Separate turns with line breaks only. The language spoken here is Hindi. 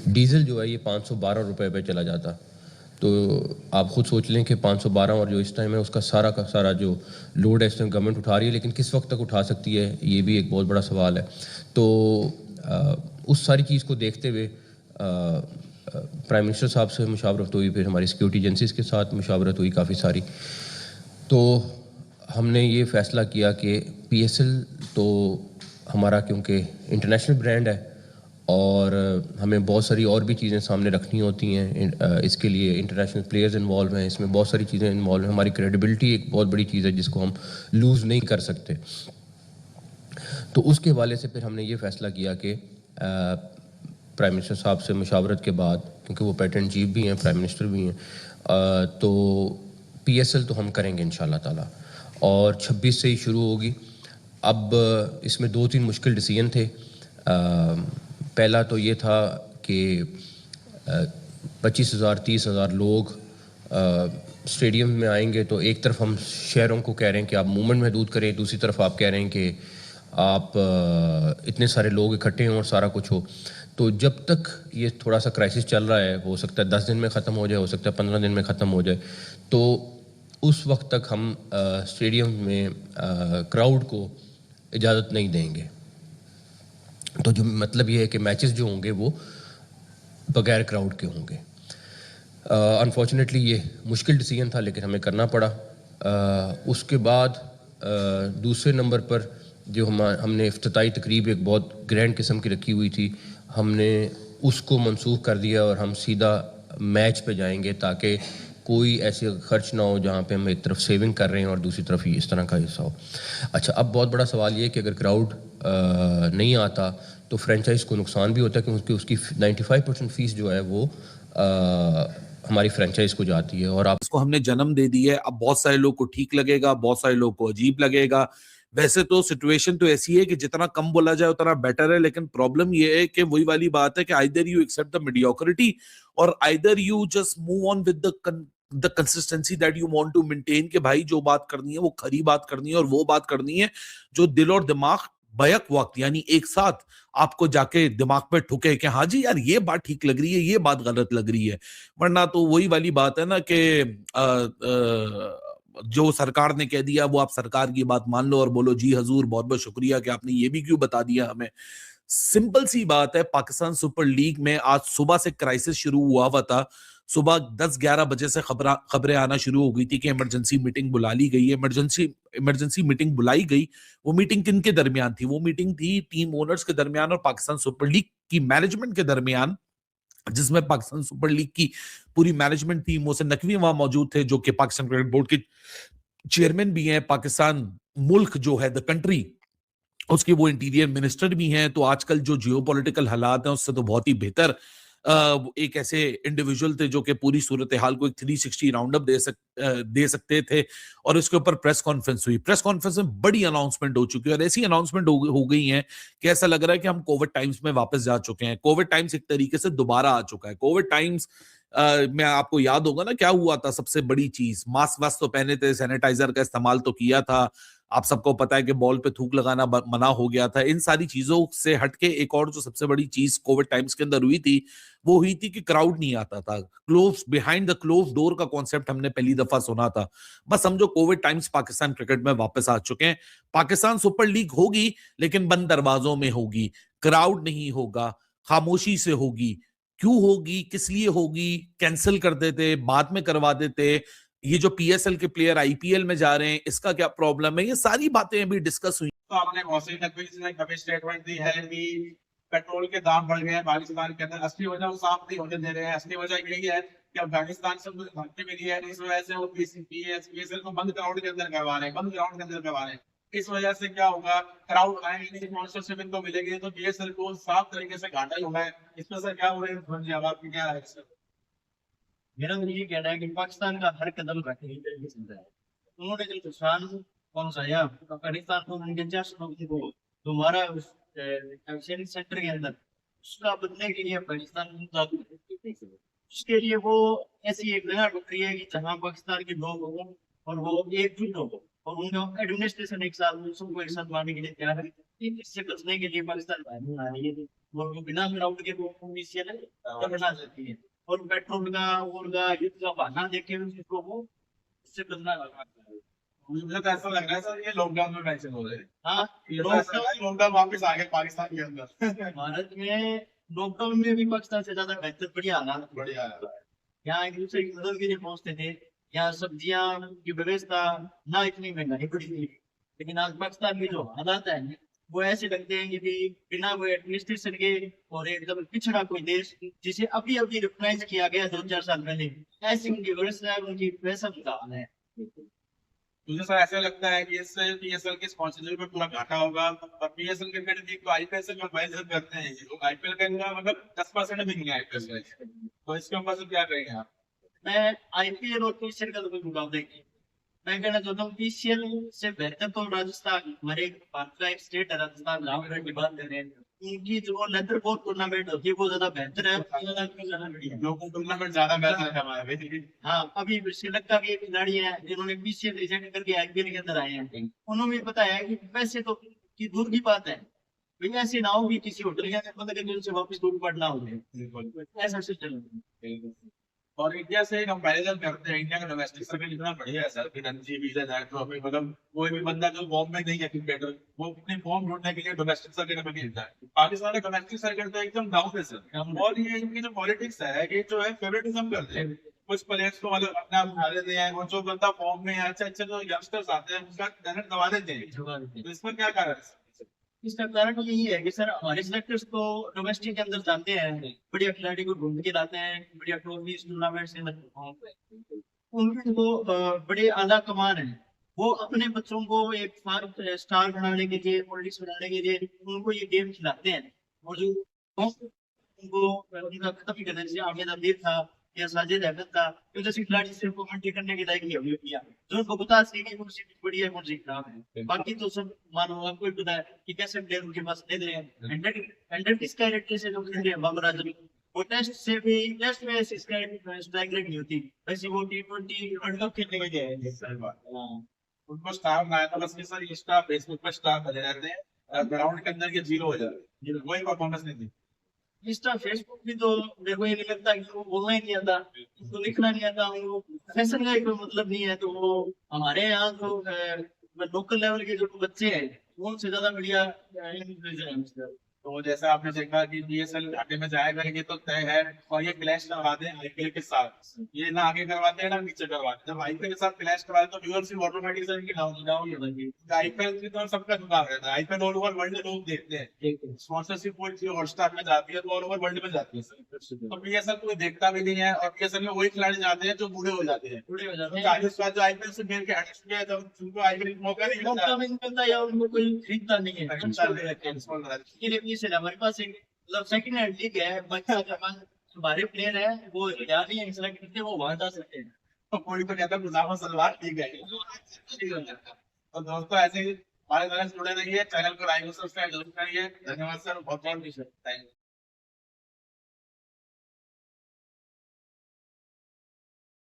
डीज़ल जो है ये 512 रुपए पे चला जाता। तो आप खुद सोच लें कि 512 और जो इस टाइम है उसका सारा का सारा जो लोड है इस टाइम गवर्नमेंट उठा रही है, लेकिन किस वक्त तक उठा सकती है ये भी एक बहुत बड़ा सवाल है। तो उस सारी चीज़ को देखते हुए प्राइम मिनिस्टर साहब से मुशावरत हुई, फिर हमारी सिक्योरिटी एजेंसीज़ के साथ मुशावरत हुई काफ़ी सारी। तो हमने ये फ़ैसला किया कि पीएसएल तो हमारा क्योंकि इंटरनेशनल ब्रांड है और हमें बहुत सारी और भी चीज़ें सामने रखनी होती हैं, इसके लिए इंटरनेशनल प्लेयर्स इन्वॉल्व हैं, इसमें बहुत सारी चीज़ें इन्वॉल्व हैं। हमारी क्रेडिबिलिटी एक बहुत बड़ी चीज़ है जिसको हम लूज़ नहीं कर सकते। तो उसके हवाले से फिर हमने ये फ़ैसला किया कि प्राइम मिनिस्टर साहब से मुशावरत के बाद, क्योंकि वो पैटर्न चीफ भी हैं, प्राइम मिनिस्टर भी हैं, तो पीएसएल तो हम करेंगे इंशाल्लाह ताला और 26 से ही शुरू होगी। अब इसमें 2-3 मुश्किल डिसीजन थे। पहला तो ये था कि 25,000 30,000 लोग स्टेडियम में आएंगे, तो एक तरफ हम शहरों को कह रहे हैं कि आप मूवमेंट महदूद करें, दूसरी तरफ आप कह रहे हैं कि आप इतने सारे लोग इकट्ठे हों और सारा कुछ हो। तो जब तक ये थोड़ा सा क्राइसिस चल रहा है, हो सकता है 10 दिन में ख़त्म हो जाए, हो सकता है 15 दिन में ख़त्म हो जाए, तो उस वक्त तक हम स्टेडियम में क्राउड को इजाज़त नहीं देंगे। तो जो मतलब ये है कि मैचेस जो होंगे वो बगैर क्राउड के होंगे। अनफॉर्चुनेटली ये मुश्किल डिसीजन था, लेकिन हमें करना पड़ा। उसके बाद दूसरे नंबर पर जो हमने इफ्तिताई तकरीब एक बहुत ग्रैंड किस्म की रखी हुई थी, हमने उसको मनसूख कर दिया और हम सीधा मैच पे जाएंगे, ताकि कोई ऐसे खर्च ना हो जहाँ पे हम एक तरफ सेविंग कर रहे हैं और दूसरी तरफ इस तरह का हिस्सा हो। अच्छा, अब बहुत बड़ा सवाल ये है कि अगर क्राउड नहीं आता तो फ्रेंचाइज को नुकसान भी होता है, क्योंकि उसकी 95% फीस जो है वो हमारी फ्रेंचाइज को जाती है। और आप
इसको हमने जन्म दे दी है। अब बहुत सारे लोग को ठीक लगेगा, बहुत सारे लोग को अजीब लगेगा। वैसे तो सिचुएशन तो ऐसी है कि जितना कम बोला जाए उतना बेटर है, लेकिन प्रॉब्लम ये है कि वही वाली बात है कि either you accept the mediocrity और either you just move on with the consistency that you want to maintain, कि भाई जो बात करनी है वो खरी बात करनी है और वो बात करनी है जो दिल और दिमाग बैक वक्त यानी एक साथ आपको जाके दिमाग पे ठुके कि हाँ जी यार ये बात ठीक लग रही है, ये बात गलत लग रही है। वरना तो वही वाली बात है ना कि जो सरकार ने कह दिया वो आप सरकार की बात मान लो और बोलो जी हजूर बहुत बहुत शुक्रिया कि आपने ये भी क्यों बता दिया हमें। सिंपल सी बात है, पाकिस्तान सुपर लीग में आज सुबह से क्राइसिस शुरू हुआ था। सुबह 10-11 बजे से खबरें आना शुरू हो गई थी कि इमरजेंसी मीटिंग बुला ली गई है। इमरजेंसी मीटिंग बुलाई गई। वो मीटिंग किन के दरमियान थी? वो मीटिंग थी टीम ओनर्स के दरमियान और पाकिस्तान सुपर लीग की मैनेजमेंट के दरमियान, जिसमें पाकिस्तान सुपर लीग की पूरी मैनेजमेंट थी। मोहसिन नकवी वहां मौजूद थे जो कि पाकिस्तान क्रिकेट बोर्ड के चेयरमैन भी हैं। पाकिस्तान मुल्क जो है द कंट्री, उसके वो इंटीरियर मिनिस्टर भी हैं। तो आजकल जो जियोपॉलिटिकल हालात हैं उससे तो बहुत ही बेहतर एक ऐसे इंडिविजुअल थे जो कि पूरी सूरत हाल को एक 360 राउंड अप दे सकते थे। और इसके ऊपर प्रेस कॉन्फ्रेंस हुई। प्रेस कॉन्फ्रेंस में बड़ी अनाउंसमेंट हो चुकी है और ऐसी अनाउंसमेंट हो गई है कि ऐसा लग रहा है कि हम कोविड टाइम्स में वापस जा चुके हैं। कोविड टाइम्स एक तरीके से दोबारा आ चुका है। कोविड टाइम्स में आपको याद होगा ना क्या हुआ था? सबसे बड़ी चीज, मास्क वास्क तो पहने थे, सैनिटाइजर का इस्तेमाल तो किया था। आप सबको पता है कि बॉल पे थूक लगाना मना हो गया था। इन सारी चीजों से हटके एक और जो सबसे बड़ी चीज कोविड टाइम्स के अंदर हुई थी वो हुई थी कि क्राउड नहीं आता था। Close behind the close door का कॉन्सेप्ट हमने पहली दफा सुना था। बस समझो कोविड टाइम्स पाकिस्तान क्रिकेट में वापस आ चुके हैं। पाकिस्तान सुपर लीग होगी लेकिन बंद दरवाजों में होगी, क्राउड नहीं होगा, खामोशी से होगी। क्यों होगी, किस लिए होगी? कैंसिल कर देते, बाद में करवा देते। ये जो पीएसएल के प्लेयर आईपीएल में जा रहे हैं इसका क्या प्रॉब्लम है? ये सारी बातें अभी डिस्कस हुई।
तो आपने मोहसिन नकवी ने कभी स्टेटमेंट दी है कि पेट्रोल के दाम बढ़ गए हैं पाकिस्तान के अंदर, असली वजह वो साफ नहीं होने दे रहे हैं। असली वजह यही है कि अफगानिस्तान से कुछ धमकी मिली है, इस वजह से वो पीएसएल को बंद ग्राउंड के अंदर करवा रहे हैं, बंद ग्राउंड के अंदर करवा रहे हैं। इस वजह से क्या होगा, क्राउड आएंगे नहीं, स्पॉन्सरशिप इनको मिलेगी तो पीएसएल को साफ तरीके से घाटा ही होगा। इसमें से क्या हो रहे हैं, आपकी क्या है?
मेरा तो ये कहना है कि पाकिस्तान का हर कदम रखने के चिंता है। उन्होंने जो नुकसान पहुंचाया अफगानिस्तान को, उनके तुम्हारा एक्शन सेंटर के अंदर उसका बदलने के लिए अफगानिस्तान उसके लिए वो ऐसी एक जगह ढूंढ रही है कि जहाँ पाकिस्तान के लोग हों और वो एकजुट हो। और उनका एडमिनिस्ट्रेशन एक साथ सबको एक साथ मारने के लिए तैयार है। इससे बचने के लिए पाकिस्तान बाहर बना रही है और वो बिना ग्राउंड के वो पीसीएल बना सकती है और पेट्रोल का और का युद्ध का बहाना देके उसको वो उससे बचना चाहता है।
मुझे तो ऐसा लग रहा है सर ये लॉकडाउन में मेंशन हो रहे हैं।
हाँ,
ये तो ऐसा लग रहा है लॉकडाउन वापस आ गया पाकिस्तान के अंदर।
भारत में लॉकडाउन में भी पाकिस्तान से ज्यादा बेहतर बढ़िया हालात
बढ़िया है।
यहाँ एक दूसरे की मदद के लिए पहुंचते थे। यहाँ सब्जियां की व्यवस्था ना इतनी महंगाई पड़ी थी, लेकिन आज पाकिस्तान में जो हालात है वो ऐसे लगते हैं कि बिना कोई एडमिनिस्ट्रेशन के और एकदम पिछड़ा कोई देश जिसे अभी अभी रिकॉग्नाइज किया गया 2-4 साल पहले, ऐसी उनकी व्यवस्था है, उनकी पैसा हाल है।
मुझे सर ऐसा लगता है कि इससे पीएसएल के स्पॉन्सरशिप में पूरा घाटा होगा और पीएसएल क्रिकेट लीग तो आईपीएल से कंपैरिजन करते हैं लोग, आईपीएल का इनका मतलब 10% भी नहीं है आईपीएल से, तो इसके ऊपर से क्या करेंगे आप?
मैं आईपीएल और पीसीएल का तो कोई मुकाबला नहीं है। मैं कहना चाहता हूँ पीसीएल से बेहतर तो राजस्थान, हमारे भारत का एक स्टेट है राजस्थान, रामगढ़ की बात करें, उनकी जो लेदर बोर्ड टूर्नामेंट होती है वो ज्यादा बेहतर है, ज्यादा बढ़िया है।
लोगों टूर्नामेंट ज्यादा बेहतर है हमारे।
हाँ, अभी श्रीलंका के एक खिलाड़ी है जिन्होंने पीसीएल रिजेक्ट करके आईपीएल के अंदर आए हैं, उन्होंने भी बताया है कि पैसे तो की दूर की बात है, भाई ऐसे ना हो कि किसी होटल के अंदर बंद करके उनसे वापस दूर पड़ना हो जाए, ऐसा सिस्टम है।
और इंडिया से कंपैरिजन करते हैं, इंडिया का डोमेस्टिक सर्किट इतना बढ़िया है सर कि रणजी विजय जाए तो अभी मतलब कोई भी बंदा जो फॉर्म में नहीं है क्रिकेटर वो अपने फॉर्म ढूंढने के लिए डोमेस्टिक सर्किट में खेलता है। पाकिस्तान का डोमेस्टिक सर्किट तो एकदम डाउन है सर, और ये इनकी जो पॉलिटिक्स है ये जो है फेवरेटिज्म करते हैं, कुछ प्लेयर्स को मतलब अपने आप उठा लेते हैं और जो बंदा फॉर्म में है अच्छे अच्छे जो यंगस्टर्स आते हैं उसका टैलेंट दबा देते हैं, तो इसमें क्या कारण है?
इसका कारण यही है कि सर हमारे सिलेक्टर्स तो डोमेस्टिक के अंदर जानते हैं, बढ़िया खिलाड़ी को ढूंढ के लाते हैं, बढ़िया ट्रॉफी टूर्नामेंट के अंदर उनके जो बड़े आला कमान है वो अपने बच्चों को एक स्टार बनाने के लिए, पॉलिटिक्स बनाने के लिए उनको ये गेम खिलाते हैं, और जो उनको उनका खत्म ही करना, जैसे आमिर अमीर था या साजिद अहमद था, तो जैसे खिलाड़ी सिर्फ कमेंट्री करने के लायक ही अभी किया, जो उनको बता सके कि कौन सी बढ़िया है कौन सी खराब है, बाकी तो सब मानो आपको ही पता है कि कैसे प्लेयर उनके पास दे रहे हैं। हंड्रेड किस कैरेक्टर से जो खेल रहे हैं बाबर आजम, वो टेस्ट से भी टेस्ट में ऐसी स्ट्राइक रेट नहीं होती, वैसे वो T20 वर्ल्ड कप खेलने के लिए है।
उनको स्टार बनाया था बस, सर ये स्टार फेसबुक पर स्टार बने रहते हैं, ग्राउंड के अंदर ये जीरो हो जाते हैं, वही परफॉर्मेंस नहीं थी।
इंस्टा फेसबुक भी तो मेरे को ये नहीं लगता कि वो बोलना ही नहीं आता, उनको लिखना नहीं आता, उनको फैशन का कोई मतलब नहीं है, तो वो हमारे यहाँ तो लोकल लेवल के जो बच्चे हैं उनसे ज्यादा बढ़िया influencer है।
तो जैसा आपने देखा कि बीएसएल घाटे में जाएगा ये तो तय है, और ये क्लैश करवा दें आईपीएल के साथ, ये ना आगे करवाते हैं ना पीछे करवाते हैं, जब आईपीएल के साथ क्लैश करवाते तो व्यूअरशिप ऑटोमेटिक से इनकी डाउन हो जाएगी। आईपीएल की तो सबका झुकाव रहता है, आईपीएल ऑल ओवर वर्ल्ड लोग देखते हैं, स्पॉन्सरशिप पूरी हॉटस्टार में जाती है तो ऑल ओवर वर्ल्ड में जाती है सर, तो बीएसएल कोई देखता भी नहीं है, और बीएसएल में वही खिलाड़ी जाते हैं जो बूढ़े हो जाते हैं,
बूढ़े हो जाते हैं,
40 साल जो आईपीएल से खेल के हट चुके हैं, जब उनको आईपीएल मौका नहीं
मौका
मिलता
भी नहीं मिलता या उनको कोई खरीदता नहीं है।
है।
इसके लिए भी सर हमारे पास एक मतलब सेकंड हैंड लीग है, बच्चा हमारे प्लेयर है वो यहाँ नहीं सेलेक्ट करते, वो वहां जा सकते हैं।
तो कोई तो कहता है मुनाफा सलवार ठीक है। तो दोस्तों ऐसे ही हमारे साथ जुड़े रहिए, चैनल को लाइक और सब्सक्राइब जरूर करिए। धन्यवाद सर, बहुत बहुत थैंक यू।